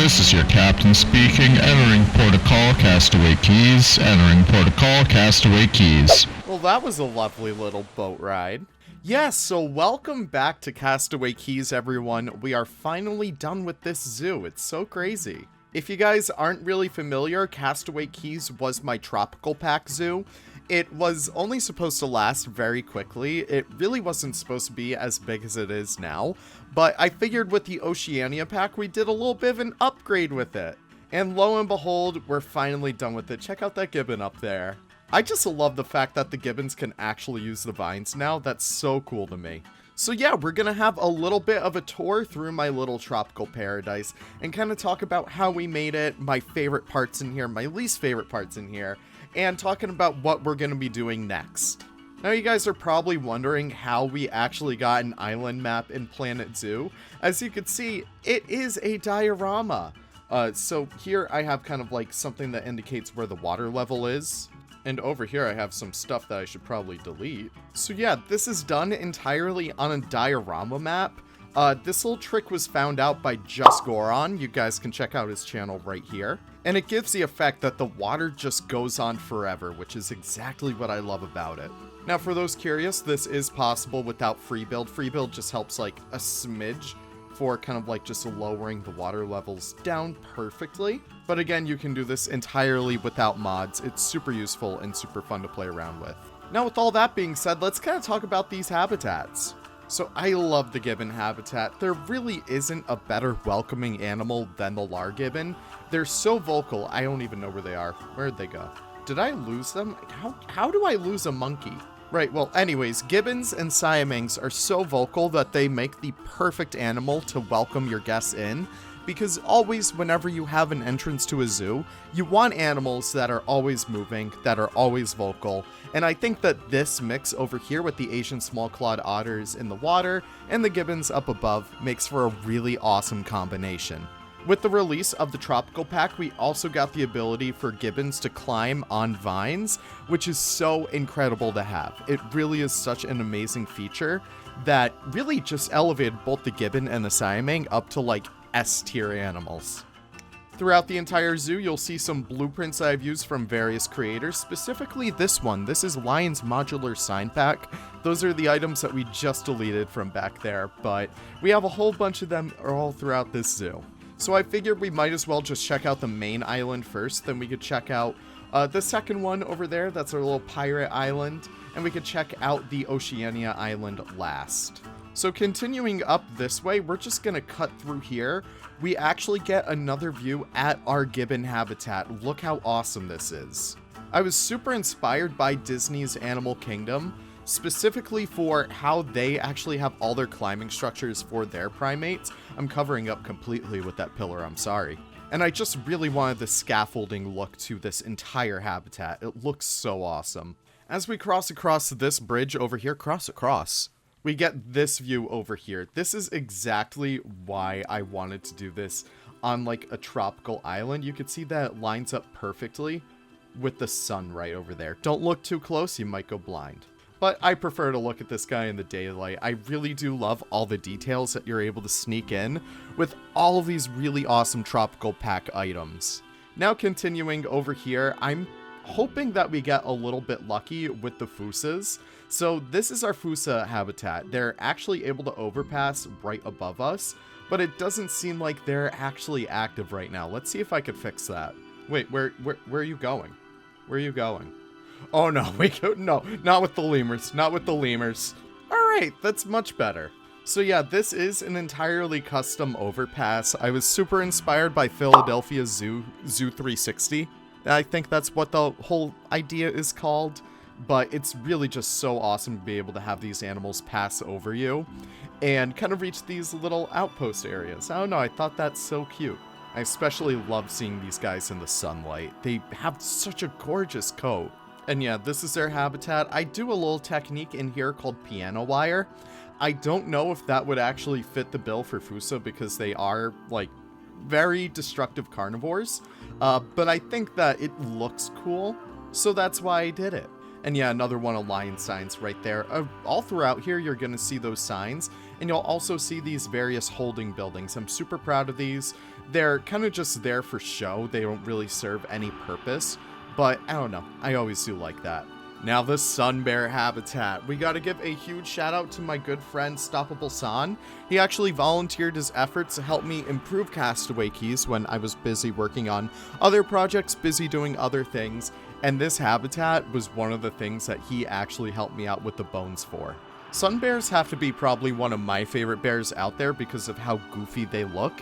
This is your captain speaking, entering protocol Castaway keys, entering protocol Castaway keys. Well, that was a lovely little boat ride. Yes, so welcome back to Castaway Keys, everyone. We are finally done with this zoo. It's so crazy. If you guys aren't really familiar, Castaway Keys was my tropical pack zoo. It was only supposed to last very quickly. It really wasn't supposed to be as big as it is now, but I figured with the Oceania pack, we did a little bit of an upgrade with it. And lo and behold, we're finally done with it. Check out that gibbon up there. I just love the fact that the gibbons can actually use the vines now. That's so cool to me. So yeah, we're gonna have a little bit of a tour through my little tropical paradise and kind of talk about how we made it, my favorite parts in here, my least favorite parts in here, and talking about what we're gonna be doing next. Now you guys are probably wondering how we actually got an island map in Planet Zoo. As you can see, it is a diorama. So here I have kind of like something that indicates where the water level is. And over here I have some stuff that I should probably delete. So yeah, this is done entirely on a diorama map. This little trick was found out by Just Goron. You guys can check out his channel right here. And it gives the effect that the water just goes on forever, which is exactly what I love about it. Now for those curious, this is possible without free build. Free build just helps like a smidge for kind of like just lowering the water levels down perfectly. But again, you can do this entirely without mods. It's super useful and super fun to play around with. Now with all that being said, let's kind of talk about these habitats. So I love the gibbon habitat. There really isn't a better welcoming animal than the lar gibbon. They're so vocal, I don't even know where they are. Where'd they go? Did I lose them? How do I lose a monkey? Right, well anyways, gibbons and siamangs are so vocal that they make the perfect animal to welcome your guests in. Because always, whenever you have an entrance to a zoo, you want animals that are always moving, that are always vocal. And I think that this mix over here with the Asian small-clawed otters in the water and the gibbons up above makes for a really awesome combination. With the release of the Tropical Pack, we also got the ability for gibbons to climb on vines, which is so incredible to have. It really is such an amazing feature that really just elevated both the gibbon and the siamang up to like S-tier animals. Throughout the entire zoo, you'll see some blueprints I've used from various creators, specifically this one. This is Lion's Modular Sign Pack. Those are the items that we just deleted from back there, but we have a whole bunch of them all throughout this zoo. So I figured we might as well just check out the main island first, then we could check out the second one over there, that's our little pirate island, and we could check out the Oceania island last. So continuing up this way, we're just gonna cut through here. We actually get another view at our gibbon habitat. Look how awesome this is. I was super inspired by Disney's Animal Kingdom, specifically for how they actually have all their climbing structures for their primates. I'm covering up completely with that pillar, I'm sorry. And I just really wanted the scaffolding look to this entire habitat. It looks so awesome. As we cross across this bridge over here, cross across, we get this view over here. This is exactly why I wanted to do this on like a tropical island. You can see that it lines up perfectly with the sun right over there. Don't look too close, you might go blind. But I prefer to look at this guy in the daylight. I really do love all the details that you're able to sneak in with all of these really awesome tropical pack items. Now continuing over here, I'm hoping that we get a little bit lucky with the fusas. So this is our fusa habitat. They're actually able to overpass right above us, but it doesn't seem like they're actually active right now. Let's see if I could fix that. Wait, where are you going? Where are you going? Oh no, no, not with the lemurs, not with the lemurs. All right, that's much better. So yeah, this is an entirely custom overpass. I was super inspired by Philadelphia Zoo 360. I think that's what the whole idea is called, but it's really just so awesome to be able to have these animals pass over you and kind of reach these little outpost areas. I don't know, I thought that's so cute. I especially love seeing these guys in the sunlight. They have such a gorgeous coat. And yeah, this is their habitat. I do a little technique in here called piano wire. I don't know if that would actually fit the bill for Fusa because they are like very destructive carnivores, but I think that it looks cool, so that's why I did it. And yeah, another one of lion signs right there. All throughout here, you're going to see those signs, and you'll also see these various holding buildings. I'm super proud of these. They're kind of just there for show. They don't really serve any purpose, but I don't know. I always do like that. Now the sun bear habitat. We gotta give a huge shout out to my good friend Stoppable San. He actually volunteered his efforts to help me improve Castaway Keys when I was busy working on other projects, busy doing other things, and this habitat was one of the things that he actually helped me out with the bones for. Sun bears have to be probably one of my favorite bears out there because of how goofy they look,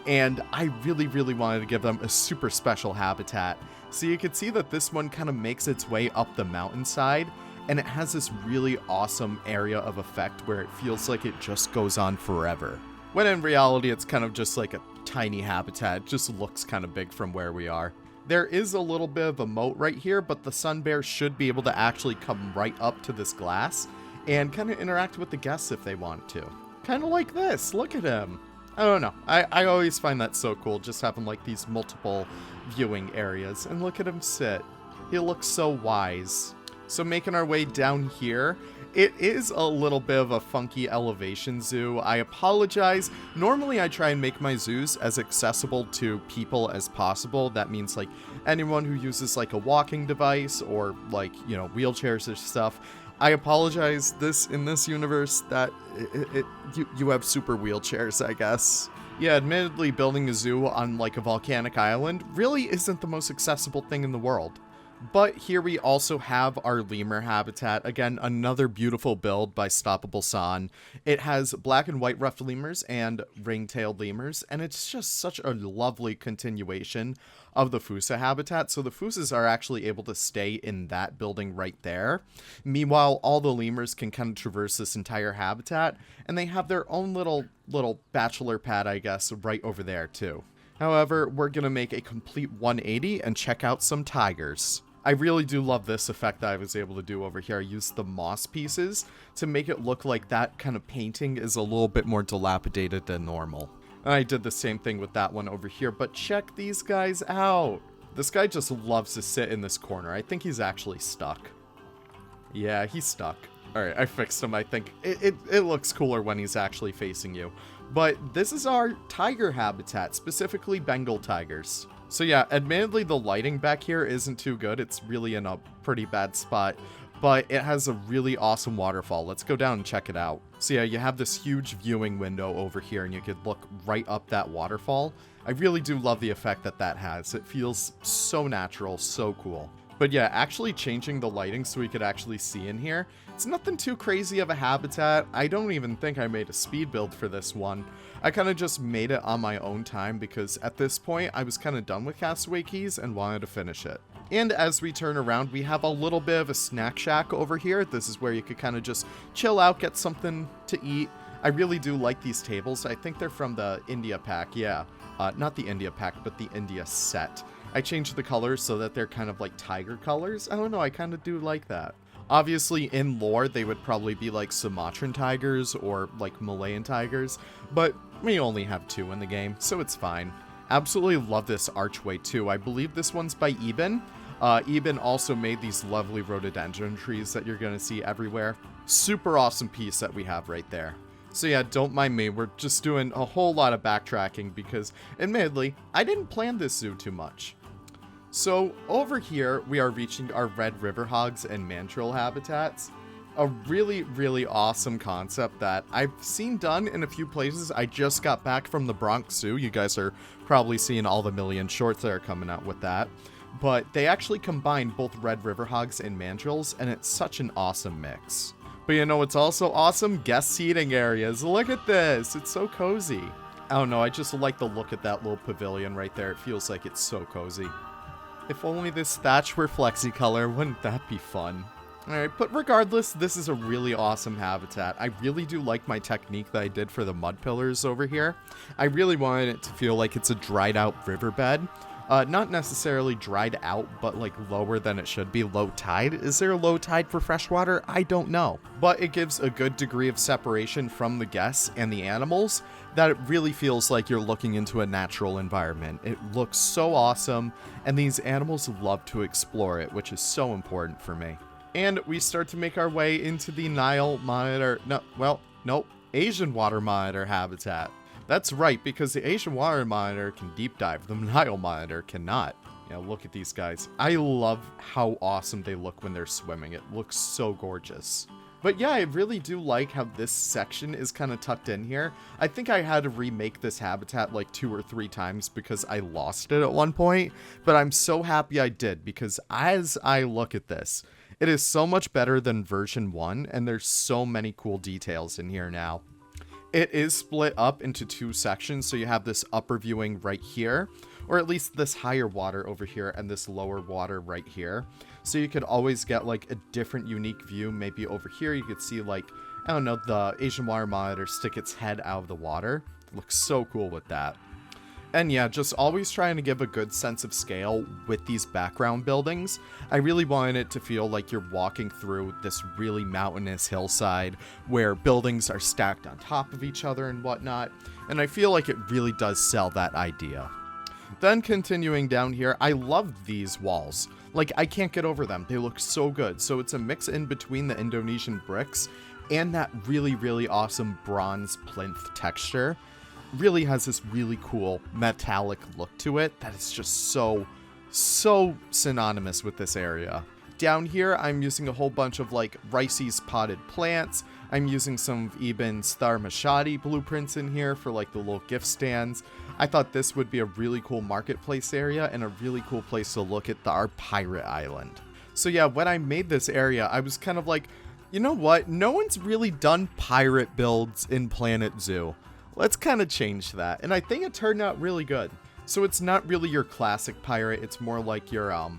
and I really wanted to give them a super special habitat. So you can see that this one kind of makes its way up the mountainside, and it has this really awesome area of effect where it feels like it just goes on forever. When in reality, it's kind of just like a tiny habitat. It just looks kind of big from where we are. There is a little bit of a moat right here, but the sun bear should be able to actually come right up to this glass and kind of interact with the guests if they want to. Kind of like this. Look at him. I don't know. I always find that so cool, just having like these multiple viewing areas. And look at him sit. He looks so wise. So making our way down here, it is a little bit of a funky elevation zoo. I apologize. Normally I try and make my zoos as accessible to people as possible. That means like anyone who uses like a walking device or like, you know, wheelchairs or stuff. I apologize, in this universe, that you have super wheelchairs, I guess. Yeah, admittedly, building a zoo on, like, a volcanic island really isn't the most accessible thing in the world. But here we also have our lemur habitat. Again, another beautiful build by Stoppable San. It has black and white ruffed lemurs and ring-tailed lemurs, and it's just such a lovely continuation of the Fusa habitat. So the Fusas are actually able to stay in that building right there. Meanwhile, all the lemurs can kind of traverse this entire habitat, and they have their own little bachelor pad, I guess, right over there too. However, we're going to make a complete 180 and check out some tigers. I really do love this effect that I was able to do over here. I used the moss pieces to make it look like that kind of painting is a little bit more dilapidated than normal. And I did the same thing with that one over here, but check these guys out. This guy just loves to sit in this corner. I think he's actually stuck. Yeah, he's stuck. Alright, I fixed him, I think. It looks cooler when he's actually facing you. But this is our tiger habitat, specifically Bengal tigers. So yeah, admittedly the lighting back here isn't too good. It's really in a pretty bad spot, but it has a really awesome waterfall. Let's go down and check it out. So yeah, you have this huge viewing window over here and you could look right up that waterfall. I really do love the effect that that has. It feels so natural, so cool. But yeah, actually changing the lighting so we could actually see in here, it's nothing too crazy of a habitat. I don't even think I made a speed build for this one. I kind of just made it on my own time because at this point I was kind of done with Castaway Keys and wanted to finish it. And as we turn around, we have a little bit of a snack shack over here. This is where you could kind of just chill out, get something to eat. I really do like these tables. I think they're from the India pack, yeah. Not the India pack, but the India set. I changed the colors so that they're kind of like tiger colors. I don't know, I kind of do like that. Obviously, in lore, they would probably be like Sumatran tigers or like Malayan tigers, but we only have 2 in the game, so it's fine. Absolutely love this archway too. I believe this one's by Eben. Eben also made these lovely rhododendron trees that you're going to see everywhere. Super awesome piece that we have right there. So yeah, don't mind me, we're just doing a whole lot of backtracking because, admittedly, I didn't plan this zoo too much. So over here, we are reaching our red river hogs and mandrill habitats. A really awesome concept that I've seen done in a few places. I just got back from the Bronx Zoo. You guys are probably seeing all the million shorts that are coming out with that. But they actually combine both red river hogs and mandrills, and it's such an awesome mix. But you know what's also awesome? Guest seating areas. Look at this. It's so cozy. I don't know. I just like the look at that little pavilion right there. It feels like it's so cozy. If only this thatch were flexi-color, wouldn't that be fun? Alright, but regardless, this is a really awesome habitat. I really do like my technique that I did for the mud pillars over here. I really wanted it to feel like it's a dried out riverbed. Not necessarily dried out, but like lower than it should be, low tide. Is there a low tide for freshwater? I don't know. But it gives a good degree of separation from the guests and the animals that it really feels like you're looking into a natural environment. It looks so awesome, and these animals love to explore it, which is so important for me. And we start to make our way into the Nile monitor, Asian water monitor habitat. That's right, because the Asian water monitor can deep dive, the Nile monitor cannot. Yeah, look at these guys. I love how awesome they look when they're swimming. It looks so gorgeous. But yeah, I really do like how this section is kind of tucked in here. I think I had to remake this habitat like 2 or 3 times because I lost it at one point. But I'm so happy I did, because as I look at this, it is so much better than version 1, and there's so many cool details in here now. It is split up into 2 sections, so you have this upper viewing right here, or at least this higher water over here and this lower water right here. So you could always get like a different unique view. Maybe over here you could see like, I don't know, the Asian water monitor stick its head out of the water. It looks so cool with that. And yeah, just always trying to give a good sense of scale with these background buildings. I really wanted it to feel like you're walking through this really mountainous hillside where buildings are stacked on top of each other and whatnot. And I feel like it really does sell that idea. Then continuing down here, I love these walls. Like, I can't get over them. They look so good. So it's a mix in between the Indonesian bricks and that really, really awesome bronze plinth texture. Really has this really cool metallic look to it that is just so synonymous with this area. Down here, I'm using a whole bunch of like Rice's potted plants. I'm using some of Eben's Thar Mashadi blueprints in here for like the little gift stands. I thought this would be a really cool marketplace area and a really cool place to look at our pirate island. So yeah, when I made this area, I was kind of like, you know what? No one's really done pirate builds in Planet Zoo. Let's kind of change that. And I think it turned out really good. So it's not really your classic pirate. It's more like your, I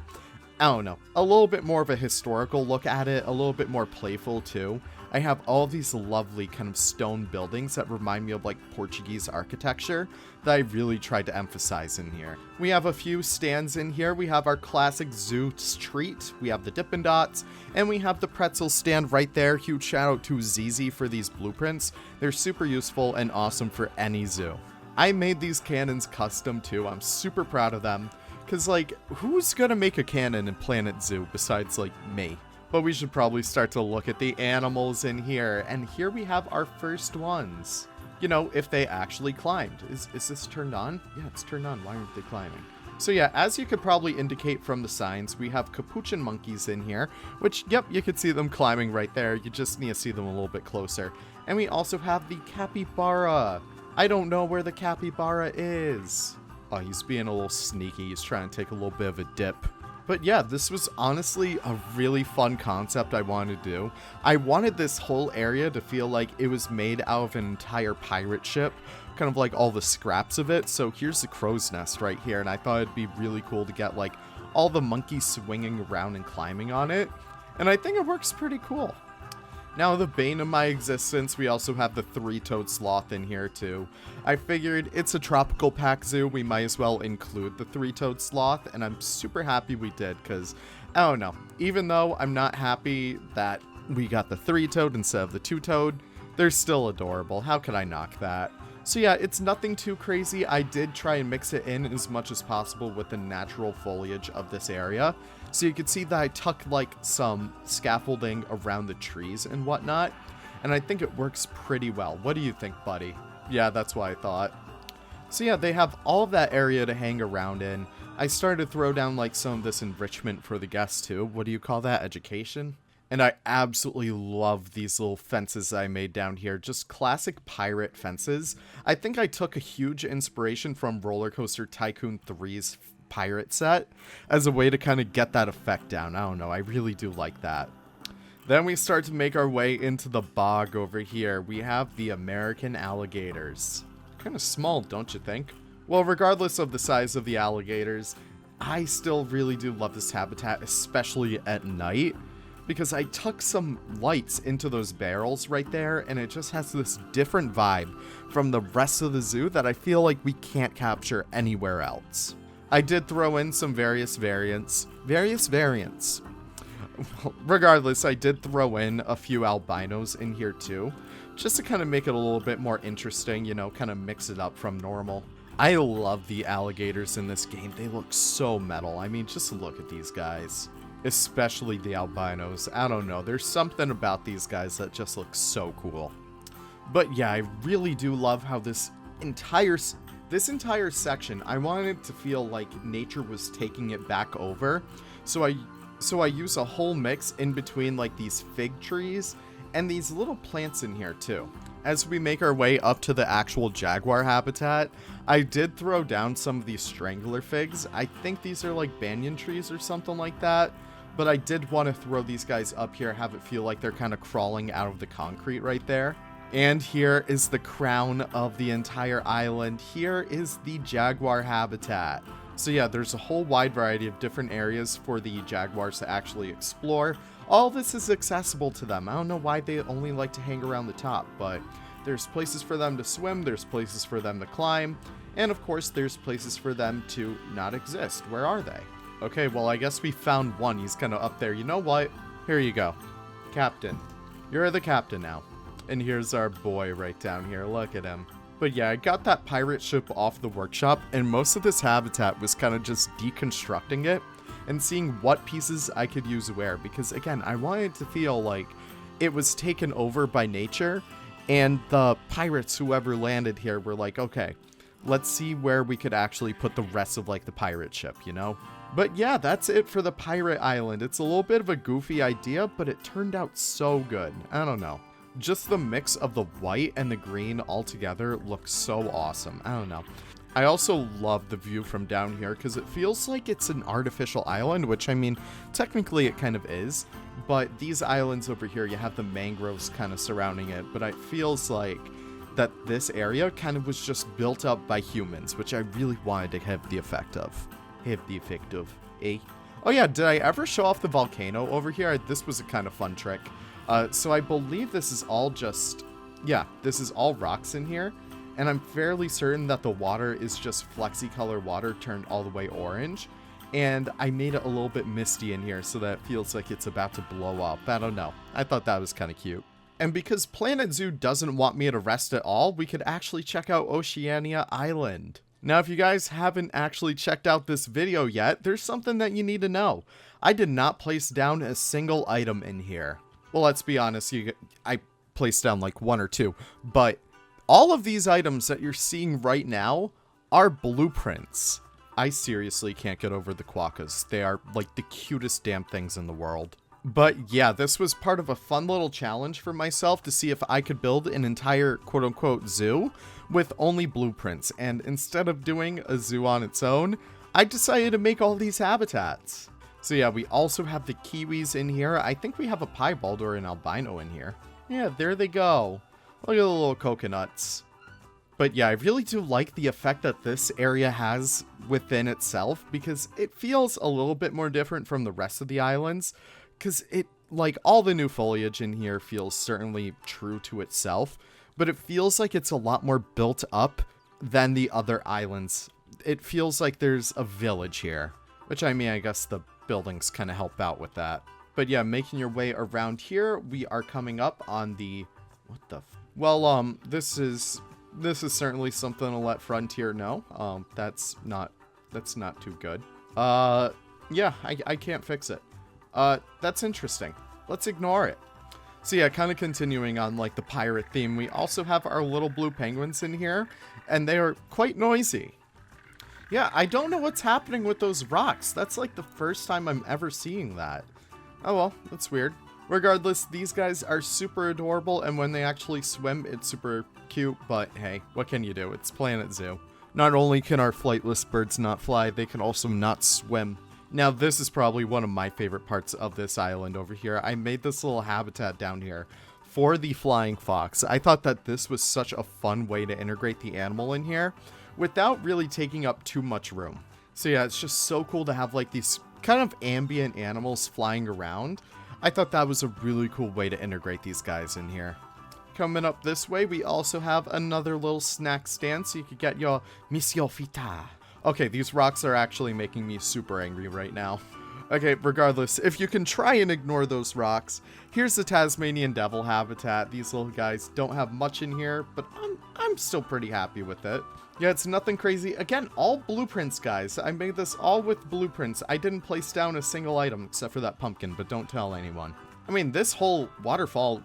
don't know, a little bit more of a historical look at it, a little bit more playful too. I have all these lovely kind of stone buildings that remind me of like Portuguese architecture that I really tried to emphasize in here. We have a few stands in here. We have our classic zoo treat. We have the Dippin' Dots, and we have the pretzel stand right there. Huge shout out to ZZ for these blueprints. They're super useful and awesome for any zoo. I made these cannons custom too. I'm super proud of them. Cause like, who's gonna make a cannon in Planet Zoo besides like me? But we should probably start to look at the animals in here. And here we have our first ones. You know, if they actually climbed. Is this turned on? Yeah, it's turned on. Why aren't they climbing? So yeah, as you could probably indicate from the signs, we have capuchin monkeys in here. Which, yep, you could see them climbing right there. You just need to see them a little bit closer. And we also have the capybara. I don't know where the capybara is. Oh, he's being a little sneaky. He's trying to take a little bit of a dip. But yeah, this was honestly a really fun concept I wanted to do. I wanted this whole area to feel like it was made out of an entire pirate ship, kind of like all the scraps of it. So here's the crow's nest right here, and I thought it'd be really cool to get like all the monkeys swinging around and climbing on it. And I think it works pretty cool. Now, the bane of my existence, we also have the 3-toed sloth in here too. I figured it's a tropical pack zoo, we might as well include the 3-toed sloth, and I'm super happy we did, because, I don't know, even though I'm not happy that we got the 3-toed instead of the 2-toed, they're still adorable. How could I knock that? So yeah, it's nothing too crazy. I did try and mix it in as much as possible with the natural foliage of this area. So you can see that I tucked like some scaffolding around the trees and whatnot. And I think it works pretty well. What do you think, buddy? Yeah, that's what I thought. So yeah, they have all of that area to hang around in. I started to throw down like some of this enrichment for the guests too. What do you call that? Education? And I absolutely love these little fences I made down here. Just classic pirate fences. I think I took a huge inspiration from Roller Coaster Tycoon 3's pirate set as a way to kind of get that effect down. I don't know. I really do like that. Then we start to make our way into the bog over here. We have the American alligators. Kind of small, don't you think? Well, regardless of the size of the alligators, I still really do love this habitat, especially at night. Because I tuck some lights into those barrels right there, and it just has this different vibe from the rest of the zoo that I feel like we can't capture anywhere else. I did throw in some various variants. Regardless, I did throw in a few albinos in here too, just to kind of make it a little bit more interesting, you know, kind of mix it up from normal. I love the alligators in this game. They look so metal. I mean, just look at these guys. Especially the albinos. I don't know. There's something about these guys that just looks so cool. But yeah, I really do love how this this entire section, I wanted it to feel like nature was taking it back over. So I use a whole mix in between like these fig trees and these little plants in here too. As we make our way up to the actual jaguar habitat, I did throw down some of these strangler figs. I think these are like banyan trees or something like that. But I did want to throw these guys up here, have it feel like they're kind of crawling out of the concrete right there. And here is the crown of the entire island. Here is the jaguar habitat. So yeah, there's a whole wide variety of different areas for the jaguars to actually explore. All this is accessible to them. I don't know why they only like to hang around the top, but there's places for them to swim, there's places for them to climb, and of course there's places for them to not exist. Where are they? Okay, well I guess we found one. He's kind of up there. You know what? Here you go. Captain. You're the captain now. And here's our boy right down here. Look at him. But yeah, I got that pirate ship off the workshop, and most of this habitat was kind of just deconstructing it and seeing what pieces I could use where. Because again, I wanted to feel like it was taken over by nature, and the pirates, whoever landed here, were like, okay, let's see where we could actually put the rest of like the pirate ship, you know? But yeah, that's it for the pirate island. It's a little bit of a goofy idea, but it turned out so good. I don't know. Just the mix of the white and the green all together looks so awesome. I don't know. I also love the view from down here because it feels like it's an artificial island, which I mean, technically it kind of is. But these islands over here, you have the mangroves kind of surrounding it, but it feels like that this area kind of was just built up by humans, which I really wanted to have the effect of. Oh yeah, did I ever show off the volcano over here? This was a kind of fun trick. So I believe this is all just, yeah, this is all rocks in here. And I'm fairly certain that the water is just flexi-color water turned all the way orange. And I made it a little bit misty in here so that it feels like it's about to blow up. I don't know. I thought that was kind of cute. And because Planet Zoo doesn't want me to rest at all, we could actually check out Oceania Island. Now, if you guys haven't actually checked out this video yet, there's something that you need to know. I did not place down a single item in here. Well, let's be honest, I placed down like one or two, but all of these items that you're seeing right now are blueprints. I seriously can't get over the quokkas. They are like the cutest damn things in the world. But yeah, this was part of a fun little challenge for myself to see if I could build an entire quote-unquote zoo with only blueprints. And instead of doing a zoo on its own, I decided to make all these habitats. So yeah, we also have the kiwis in here. I think we have a piebald or an albino in here. Yeah, there they go. Look at the little coconuts. But yeah, I really do like the effect that this area has within itself because it feels a little bit more different from the rest of the islands. Because it, like, all the new foliage in here feels certainly true to itself, but it feels like it's a lot more built up than the other islands. It feels like there's a village here, which I mean, I guess the buildings kind of help out with that. But yeah, making your way around here, we are coming up on the, well, this is certainly something to let Frontier know. That's not too good. Yeah, I can't fix it. That's interesting. Let's ignore it. So yeah, kind of continuing on like the pirate theme, we also have our little blue penguins in here, and they are quite noisy. Yeah, I don't know what's happening with those rocks. That's like the first time I'm ever seeing that. Oh well, that's weird. Regardless, these guys are super adorable, and when they actually swim, it's super cute, but hey, what can you do? It's Planet Zoo. Not only can our flightless birds not fly, they can also not swim. Now, this is probably one of my favorite parts of this island over here. I made this little habitat down here for the flying fox. I thought that this was such a fun way to integrate the animal in here without really taking up too much room. So yeah, it's just so cool to have like these kind of ambient animals flying around. I thought that was a really cool way to integrate these guys in here. Coming up this way, we also have another little snack stand so you could get your Monsieur Fita. Okay, these rocks are actually making me super angry right now. Okay, regardless, if you can try and ignore those rocks, here's the Tasmanian devil habitat. These little guys don't have much in here, but I'm still pretty happy with it. Yeah, it's nothing crazy. Again, all blueprints, guys. I made this all with blueprints. I didn't place down a single item except for that pumpkin, but don't tell anyone. I mean, this whole waterfall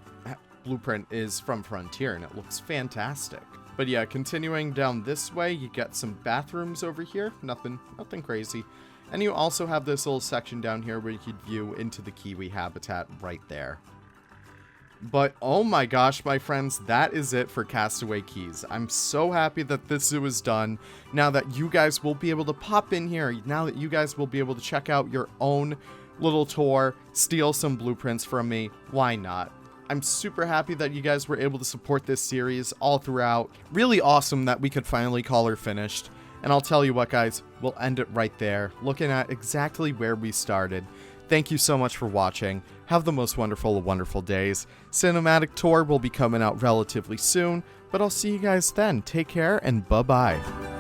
blueprint is from Frontier, and it looks fantastic. But yeah, continuing down this way, you get some bathrooms over here. Nothing crazy. And you also have this little section down here where you could view into the kiwi habitat right there. But oh my gosh, my friends, that is it for Castaway Keys. I'm so happy that this zoo is done. Now that you guys will be able to pop in here, now that you guys will be able to check out your own little tour, steal some blueprints from me, why not? I'm super happy that you guys were able to support this series all throughout. Really awesome that we could finally call her finished. And I'll tell you what, guys, we'll end it right there, looking at exactly where we started. Thank you so much for watching. Have the most wonderful of wonderful days. Cinematic tour will be coming out relatively soon, but I'll see you guys then. Take care and bye-bye.